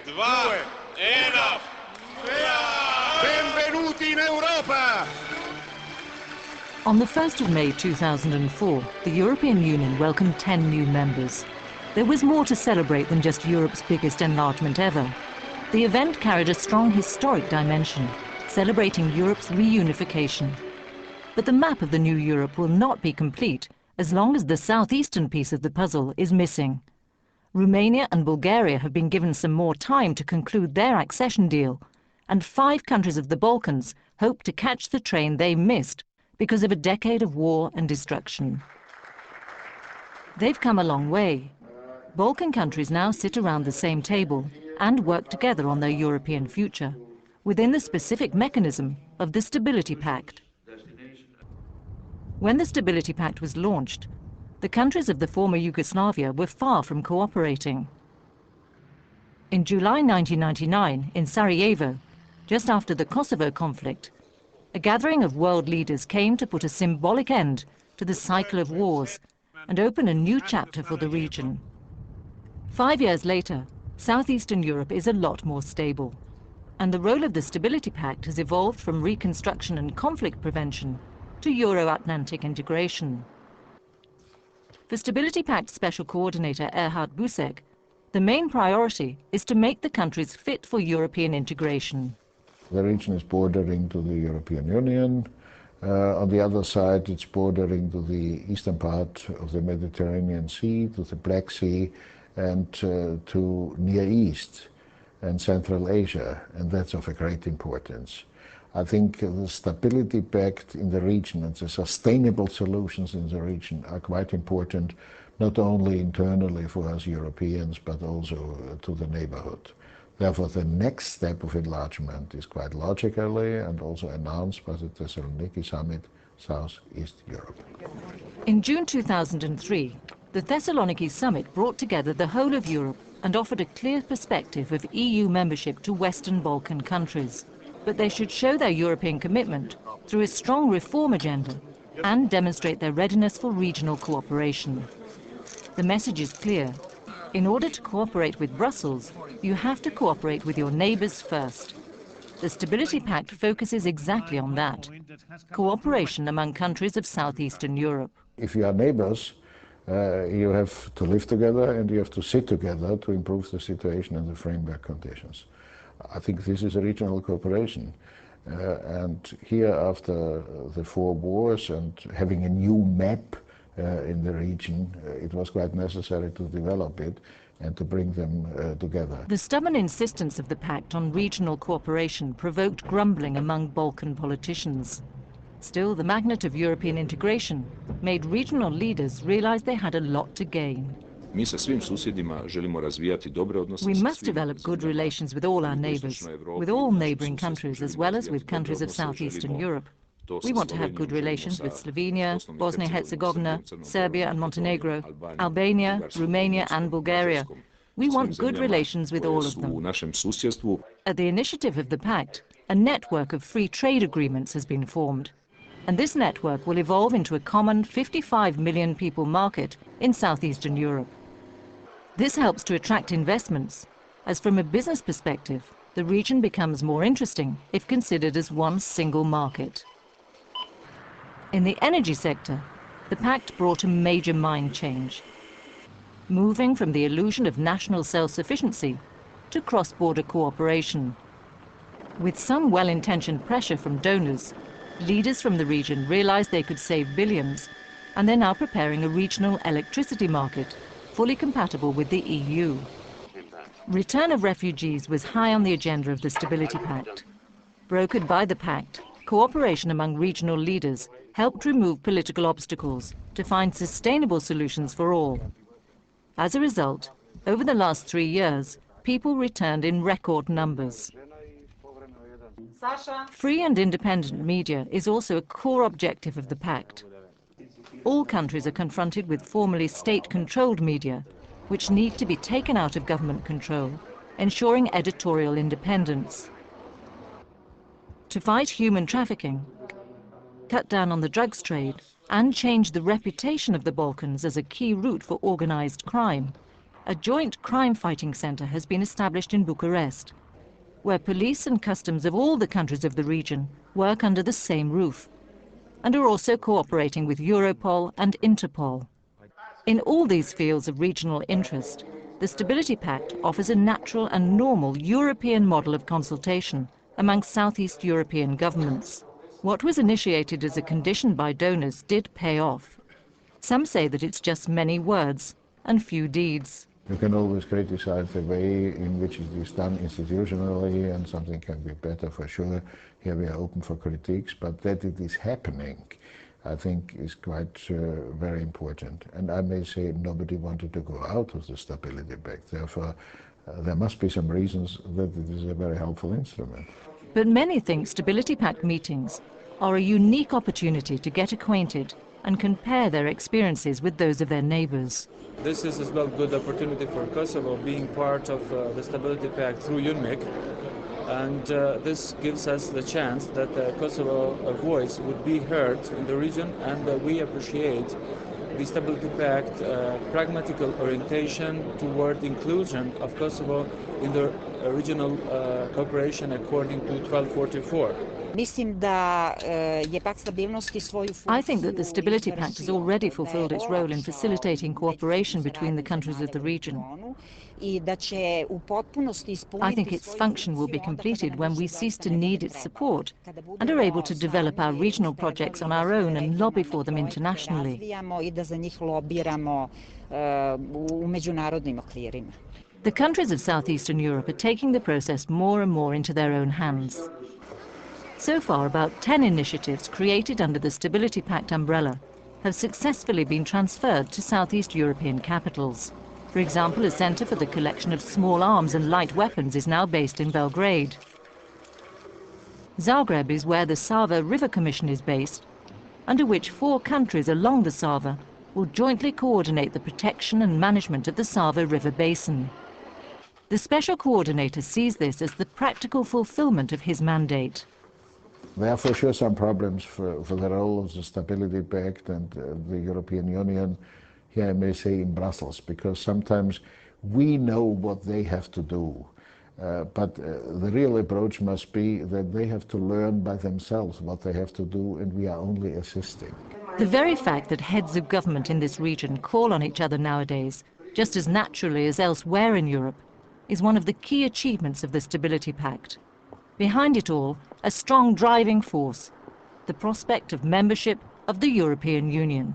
due, enough. Benvenuti in Europa! On the 1st of May 2004, the European Union welcomed 10 new members. There was more to celebrate than just Europe's biggest enlargement ever. The event carried a strong historic dimension, celebrating Europe's reunification. But the map of the new Europe will not be complete as long as the southeastern piece of the puzzle is missing. Romania and Bulgaria have been given some more time to conclude their accession deal, and 5 countries of the Balkans hope to catch the train they missed because of a decade of war and destruction. They've come a long way. Balkan countries now sit around the same table and work together on their European future, within the specific mechanism of the Stability Pact. When the Stability Pact was launched, the countries of the former Yugoslavia were far from cooperating. In July 1999, in Sarajevo, just after the Kosovo conflict, a gathering of world leaders came to put a symbolic end to the cycle of wars and open a new chapter for the region. 5 years later, southeastern Europe is a lot more stable, and the role of the Stability Pact has evolved from reconstruction and conflict prevention to Euro-Atlantic integration. For Stability Pact Special Coordinator Erhard Busek, the main priority is to make the countries fit for European integration. The region is bordering to the European Union. On the other side, it's bordering to the eastern part of the Mediterranean Sea, to the Black Sea, and to Near East and Central Asia, and that's of a great importance. I think the Stability Pact in the region and the sustainable solutions in the region are quite important, not only internally for us Europeans, but also to the neighborhood. Therefore, the next step of enlargement is quite logically and also announced by the Thessaloniki Summit, Southeast Europe. In June 2003, the Thessaloniki Summit brought together the whole of Europe and offered a clear perspective of EU membership to Western Balkan countries. But they should show their European commitment through a strong reform agenda and demonstrate their readiness for regional cooperation. The message is clear. In order to cooperate with Brussels, you have to cooperate with your neighbours first. The Stability Pact focuses exactly on that, cooperation among countries of southeastern Europe. If you are neighbours, you have to live together and you have to sit together to improve the situation and the framework conditions. I think this is a regional cooperation. And here, after the 4 wars and having a new map in the region, it was quite necessary to develop it and to bring them together. The stubborn insistence of the pact on regional cooperation provoked grumbling among Balkan politicians. Still, the magnet of European integration made regional leaders realize they had a lot to gain. We must develop good relations with all our neighbours, with all neighbouring countries, as well as with countries of southeastern Europe. We want to have good relations with Slovenia, Bosnia-Herzegovina, Serbia and Montenegro, Albania, Romania and Bulgaria. We want good relations with all of them. At the initiative of the Pact, a network of free trade agreements has been formed. And this network will evolve into a common 55 million people market in southeastern Europe. This helps to attract investments, as from a business perspective, the region becomes more interesting if considered as one single market. In the energy sector, the Pact brought a major mind change, moving from the illusion of national self-sufficiency to cross-border cooperation. With some well-intentioned pressure from donors, leaders from the region realized they could save billions, and they're now preparing a regional electricity market fully compatible with the EU. Return of refugees was high on the agenda of the Stability Pact. Brokered by the Pact, cooperation among regional leaders helped remove political obstacles to find sustainable solutions for all. As a result, over the last 3 years, people returned in record numbers. Free and independent media is also a core objective of the Pact. All countries are confronted with formerly state-controlled media, which need to be taken out of government control, ensuring editorial independence. To fight human trafficking, cut down on the drugs trade, and change the reputation of the Balkans as a key route for organized crime, a joint crime-fighting centre has been established in Bucharest, where police and customs of all the countries of the region work under the same roof, and are also cooperating with Europol and Interpol. In all these fields of regional interest, the Stability Pact offers a natural and normal European model of consultation among Southeast European governments. What was initiated as a condition by donors did pay off. Some say that it's just many words and few deeds. You can always criticize the way in which it is done institutionally, and something can be better for sure. Here we are open for critiques, but that it is happening, I think, is quite very important. And I may say nobody wanted to go out of the Stability Pact. Therefore, there must be some reasons that it is a very helpful instrument. But many think Stability Pact meetings are a unique opportunity to get acquainted and compare their experiences with those of their neighbours. This is as well a good opportunity for Kosovo being part of the Stability Pact through UNMIC, and this gives us the chance that Kosovo voice would be heard in the region, and we appreciate the Stability Pact pragmatic orientation toward inclusion of Kosovo in the regional cooperation according to 1244. I think that the Stability Pact has already fulfilled its role in facilitating cooperation between the countries of the region. I think its function will be completed when we cease to need its support and are able to develop our regional projects on our own and lobby for them internationally. The countries of Southeastern Europe are taking the process more and more into their own hands. So far, about 10 initiatives created under the Stability Pact umbrella have successfully been transferred to Southeast European capitals. For example, a centre for the collection of small arms and light weapons is now based in Belgrade. Zagreb is where the Sava River Commission is based, under which 4 countries along the Sava will jointly coordinate the protection and management of the Sava River Basin. The Special Coordinator sees this as the practical fulfilment of his mandate. There are for sure some problems for the role of the Stability Pact and the European Union, here I may say in Brussels, because sometimes we know what they have to do, but the real approach must be that they have to learn by themselves what they have to do, and we are only assisting. The very fact that heads of government in this region call on each other nowadays, just as naturally as elsewhere in Europe, is one of the key achievements of the Stability Pact. Behind it all, a strong driving force, the prospect of membership of the European Union.